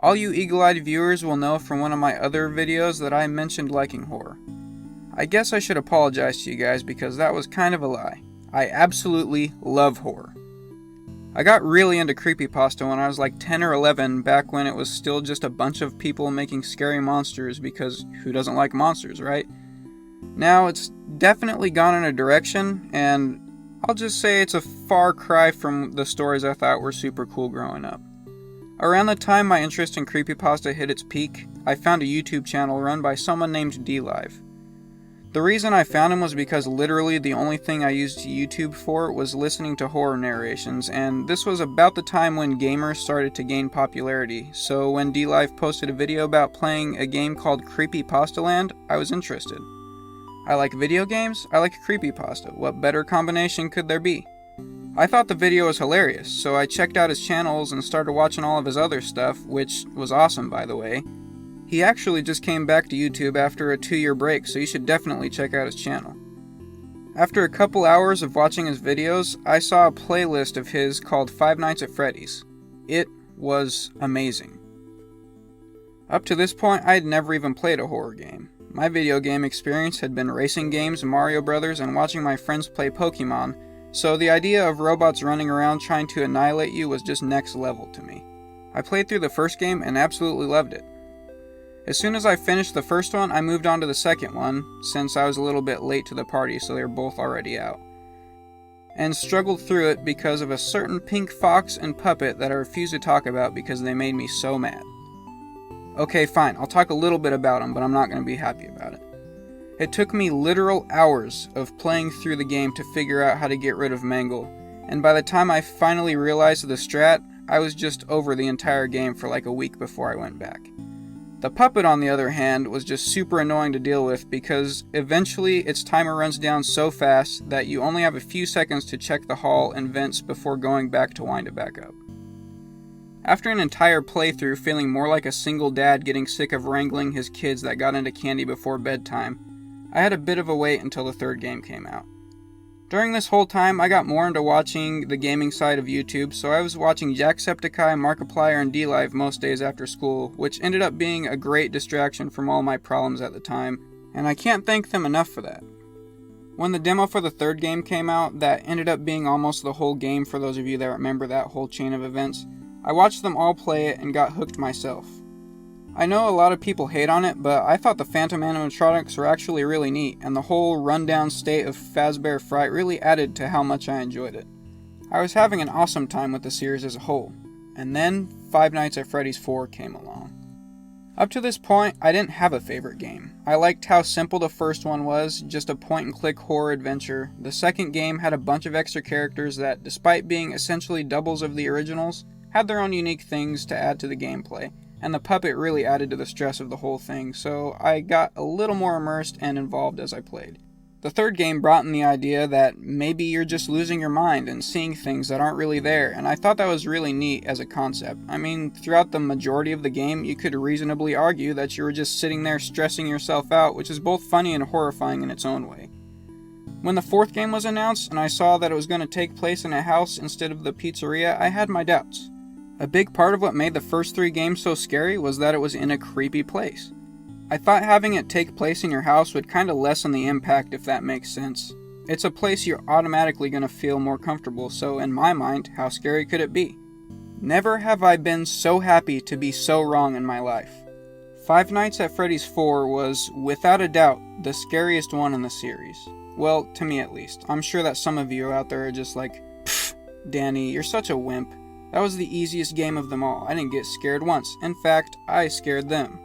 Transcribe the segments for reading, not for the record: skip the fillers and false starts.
All you eagle-eyed viewers will know from one of my other videos that I mentioned liking horror. I guess I should apologize to you guys because that was kind of a lie. I absolutely love horror. I got really into creepypasta when I was like 10 or 11, back when it was still just a bunch of people making scary monsters, because who doesn't like monsters, right? Now it's definitely gone in a direction, and I'll just say it's a far cry from the stories I thought were super cool growing up. Around the time my interest in creepypasta hit its peak, I found a YouTube channel run by someone named DLive. The reason I found him was because literally the only thing I used YouTube for was listening to horror narrations, and this was about the time when gamers started to gain popularity, so when DLive posted a video about playing a game called Creepypastaland, I was interested. I like video games, I like creepypasta, what better combination could there be? I thought the video was hilarious, so I checked out his channels and started watching all of his other stuff, which was awesome by the way. He actually just came back to YouTube after a 2-year break, so you should definitely check out his channel. After a couple hours of watching his videos, I saw a playlist of his called Five Nights at Freddy's. It was amazing. Up to this point, I had never even played a horror game. My video game experience had been racing games, Mario Brothers, and watching my friends play Pokemon, so the idea of robots running around trying to annihilate you was just next level to me. I played through the first game and absolutely loved it. As soon as I finished the first one, I moved on to the second one, since I was a little bit late to the party so they were both already out, and struggled through it because of a certain pink fox and puppet that I refuse to talk about because they made me so mad. Okay, fine, I'll talk a little bit about them, but I'm not going to be happy about it. It took me literal hours of playing through the game to figure out how to get rid of Mangle, and by the time I finally realized the strat, I was just over the entire game for like a week before I went back. The puppet, on the other hand, was just super annoying to deal with because eventually its timer runs down so fast that you only have a few seconds to check the hall and vents before going back to wind it back up. After an entire playthrough feeling more like a single dad getting sick of wrangling his kids that got into candy before bedtime, I had a bit of a wait until the third game came out. During this whole time, I got more into watching the gaming side of YouTube, so I was watching Jacksepticeye, Markiplier, and DLive most days after school, which ended up being a great distraction from all my problems at the time, and I can't thank them enough for that. When the demo for the third game came out, that ended up being almost the whole game for those of you that remember that whole chain of events, I watched them all play it and got hooked myself. I know a lot of people hate on it, but I thought the Phantom animatronics were actually really neat, and the whole rundown state of Fazbear Fright really added to how much I enjoyed it. I was having an awesome time with the series as a whole, and then Five Nights at Freddy's 4 came along. Up to this point, I didn't have a favorite game. I liked how simple the first one was, just a point-and-click horror adventure. The second game had a bunch of extra characters that, despite being essentially doubles of the originals, had their own unique things to add to the gameplay. And the puppet really added to the stress of the whole thing, so I got a little more immersed and involved as I played. The third game brought in the idea that maybe you're just losing your mind and seeing things that aren't really there, and I thought that was really neat as a concept. I mean, throughout the majority of the game, you could reasonably argue that you were just sitting there stressing yourself out, which is both funny and horrifying in its own way. When the fourth game was announced, and I saw that it was going to take place in a house instead of the pizzeria, I had my doubts. A big part of what made the first 3 games so scary was that it was in a creepy place. I thought having it take place in your house would kind of lessen the impact, if that makes sense. It's a place you're automatically going to feel more comfortable, so in my mind, how scary could it be? Never have I been so happy to be so wrong in my life. Five Nights at Freddy's 4 was, without a doubt, the scariest one in the series. Well, to me at least. I'm sure that some of you out there are just like, pfft, Danny, you're such a wimp. That was the easiest game of them all. I didn't get scared once. In fact, I scared them.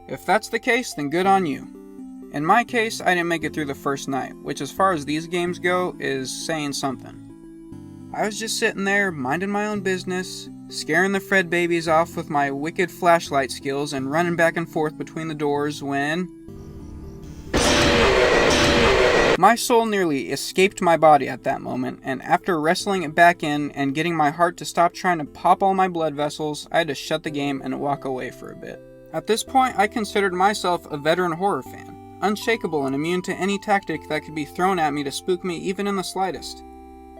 If that's the case, then good on you. In my case, I didn't make it through the first night, which as far as these games go, is saying something. I was just sitting there, minding my own business, scaring the Fred babies off with my wicked flashlight skills and running back and forth between the doors when my soul nearly escaped my body at that moment, and after wrestling it back in and getting my heart to stop trying to pop all my blood vessels, I had to shut the game and walk away for a bit. At this point, I considered myself a veteran horror fan, unshakable and immune to any tactic that could be thrown at me to spook me even in the slightest.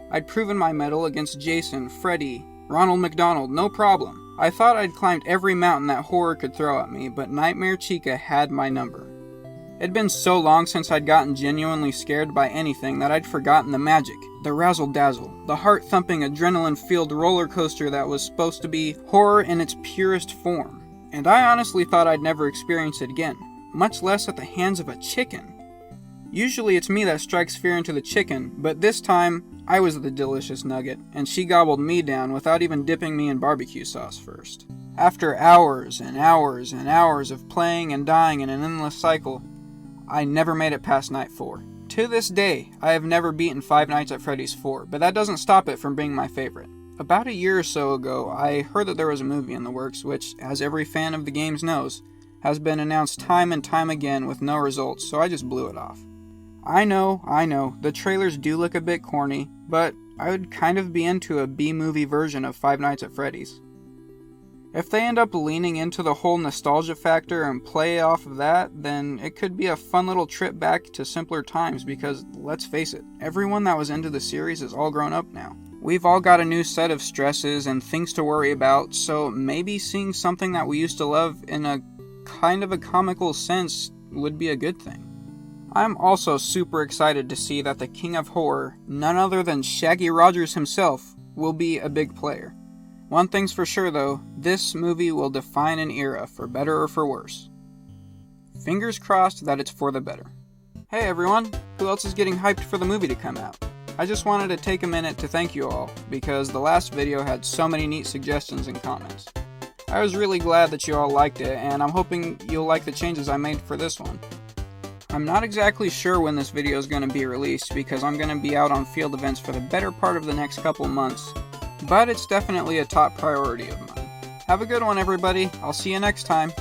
I'd proven my mettle against Jason, Freddy, Ronald McDonald, no problem. I thought I'd climbed every mountain that horror could throw at me, but Nightmare Chica had my number. It'd been so long since I'd gotten genuinely scared by anything that I'd forgotten the magic, the razzle-dazzle, the heart-thumping adrenaline-filled roller coaster that was supposed to be horror in its purest form. And I honestly thought I'd never experience it again, much less at the hands of a chicken. Usually it's me that strikes fear into the chicken, but this time I was the delicious nugget, and she gobbled me down without even dipping me in barbecue sauce first. After hours and hours and hours of playing and dying in an endless cycle, I never made it past Night 4. To this day, I have never beaten Five Nights at Freddy's 4, but that doesn't stop it from being my favorite. About a year or so ago, I heard that there was a movie in the works, which, as every fan of the games knows, has been announced time and time again with no results, so I just blew it off. I know, the trailers do look a bit corny, but I would kind of be into a B-movie version of Five Nights at Freddy's. If they end up leaning into the whole nostalgia factor and play off of that, then it could be a fun little trip back to simpler times because, let's face it, everyone that was into the series is all grown up now. We've all got a new set of stresses and things to worry about, so maybe seeing something that we used to love in a kind of a comical sense would be a good thing. I'm also super excited to see that the King of Horror, none other than Shaggy Rogers himself, will be a big player. One thing's for sure though, this movie will define an era, for better or for worse. Fingers crossed that it's for the better. Hey everyone, who else is getting hyped for the movie to come out? I just wanted to take a minute to thank you all, because the last video had so many neat suggestions and comments. I was really glad that you all liked it, and I'm hoping you'll like the changes I made for this one. I'm not exactly sure when this video is going to be released, because I'm going to be out on field events for the better part of the next couple months, but it's definitely a top priority of mine. Have a good one everybody, I'll see you next time.